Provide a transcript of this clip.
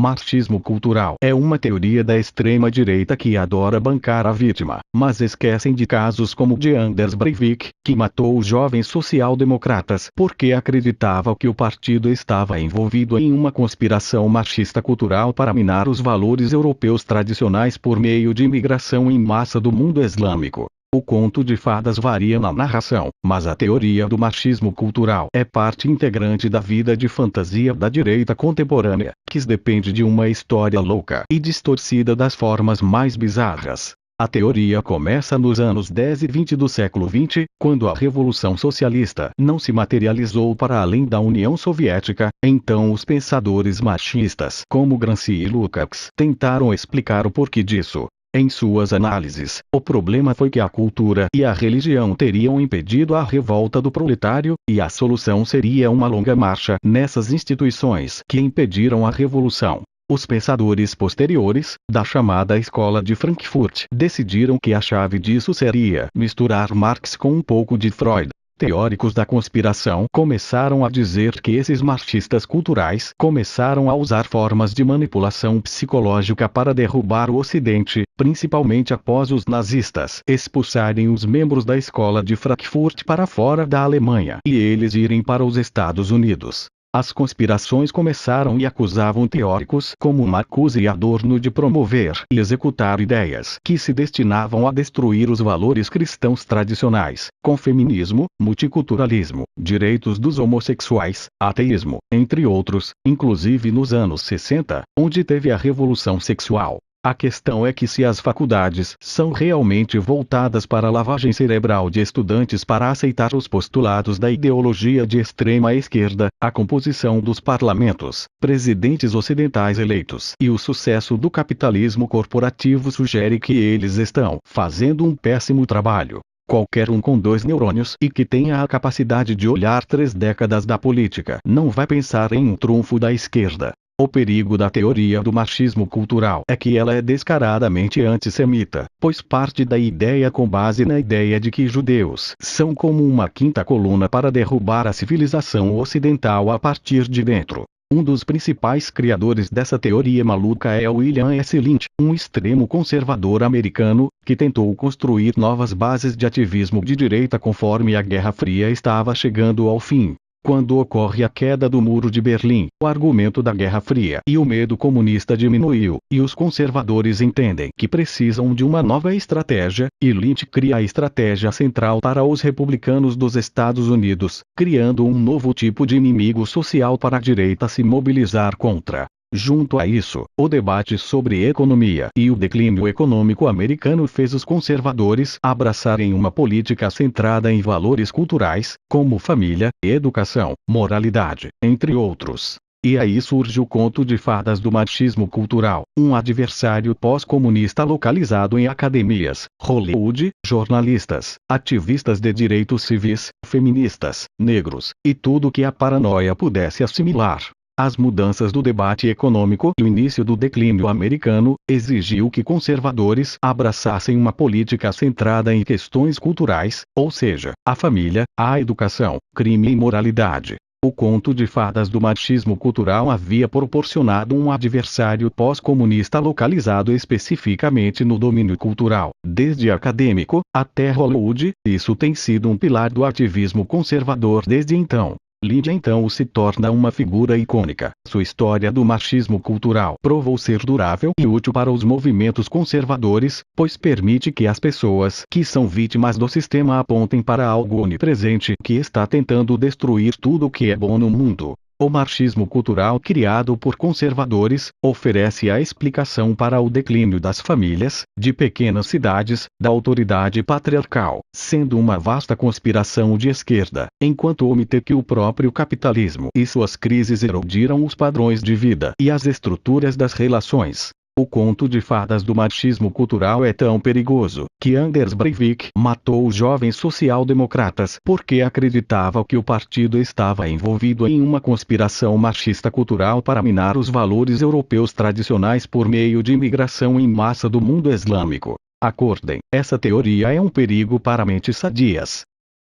Marxismo cultural é uma teoria da extrema-direita que adora bancar a vítima, mas esquecem de casos como o de Anders Breivik, que matou os jovens social-democratas porque acreditava que o partido estava envolvido em uma conspiração marxista cultural para minar os valores europeus tradicionais por meio de imigração em massa do mundo islâmico. O conto de fadas varia na narração, mas a teoria do marxismo cultural é parte integrante da vida de fantasia da direita contemporânea, que depende de uma história louca e distorcida das formas mais bizarras. A teoria começa nos anos 10 e 20 do século XX, quando a Revolução Socialista não se materializou para além da União Soviética. Então os pensadores marxistas como Gramsci e Lukács tentaram explicar o porquê disso. Em suas análises, o problema foi que a cultura e a religião teriam impedido a revolta do proletário, e a solução seria uma longa marcha nessas instituições que impediram a revolução. Os pensadores posteriores, da chamada Escola de Frankfurt, decidiram que a chave disso seria misturar Marx com um pouco de Freud. Teóricos da conspiração começaram a dizer que esses marxistas culturais começaram a usar formas de manipulação psicológica para derrubar o Ocidente, principalmente após os nazistas expulsarem os membros da escola de Frankfurt para fora da Alemanha e eles irem para os Estados Unidos. As conspirações começaram e acusavam teóricos como Marcuse e Adorno de promover e executar ideias que se destinavam a destruir os valores cristãos tradicionais, com feminismo, multiculturalismo, direitos dos homossexuais, ateísmo, entre outros, inclusive nos anos 60, onde teve a revolução sexual. A questão é que se as faculdades são realmente voltadas para a lavagem cerebral de estudantes para aceitar os postulados da ideologia de extrema esquerda, a composição dos parlamentos, presidentes ocidentais eleitos e o sucesso do capitalismo corporativo sugere que eles estão fazendo um péssimo trabalho. Qualquer um com 2 neurônios e que tenha a capacidade de olhar 3 décadas da política não vai pensar em um trunfo da esquerda. O perigo da teoria do marxismo cultural é que ela é descaradamente antissemita, pois parte da ideia com base na ideia de que judeus são como uma quinta coluna para derrubar a civilização ocidental a partir de dentro. Um dos principais criadores dessa teoria maluca é William S. Lynch, um extremo conservador americano, que tentou construir novas bases de ativismo de direita conforme a Guerra Fria estava chegando ao fim. Quando ocorre a queda do Muro de Berlim, o argumento da Guerra Fria e o medo comunista diminuiu, e os conservadores entendem que precisam de uma nova estratégia, e Lynch cria a estratégia central para os republicanos dos Estados Unidos, criando um novo tipo de inimigo social para a direita se mobilizar contra. Junto a isso, o debate sobre economia e o declínio econômico americano fez os conservadores abraçarem uma política centrada em valores culturais, como família, educação, moralidade, entre outros. E aí surge o conto de fadas do marxismo cultural, um adversário pós-comunista localizado em academias, Hollywood, jornalistas, ativistas de direitos civis, feministas, negros, e tudo que a paranoia pudesse assimilar. As mudanças do debate econômico e o início do declínio americano exigiu que conservadores abraçassem uma política centrada em questões culturais, ou seja, a família, a educação, crime e moralidade. O conto de fadas do marxismo cultural havia proporcionado um adversário pós-comunista localizado especificamente no domínio cultural, desde acadêmico até Hollywood. Isso tem sido um pilar do ativismo conservador desde então. Lynch então se torna uma figura icônica. Sua história do marxismo cultural provou ser durável e útil para os movimentos conservadores, pois permite que as pessoas que são vítimas do sistema apontem para algo onipresente que está tentando destruir tudo o que é bom no mundo. O marxismo cultural criado por conservadores oferece a explicação para o declínio das famílias, de pequenas cidades, da autoridade patriarcal, sendo uma vasta conspiração de esquerda, enquanto omite que o próprio capitalismo e suas crises erodiram os padrões de vida e as estruturas das relações. O conto de fadas do marxismo cultural é tão perigoso, que Anders Breivik matou os jovens social-democratas porque acreditava que o partido estava envolvido em uma conspiração marxista cultural para minar os valores europeus tradicionais por meio de imigração em massa do mundo islâmico. Acordem, essa teoria é um perigo para mentes sadias.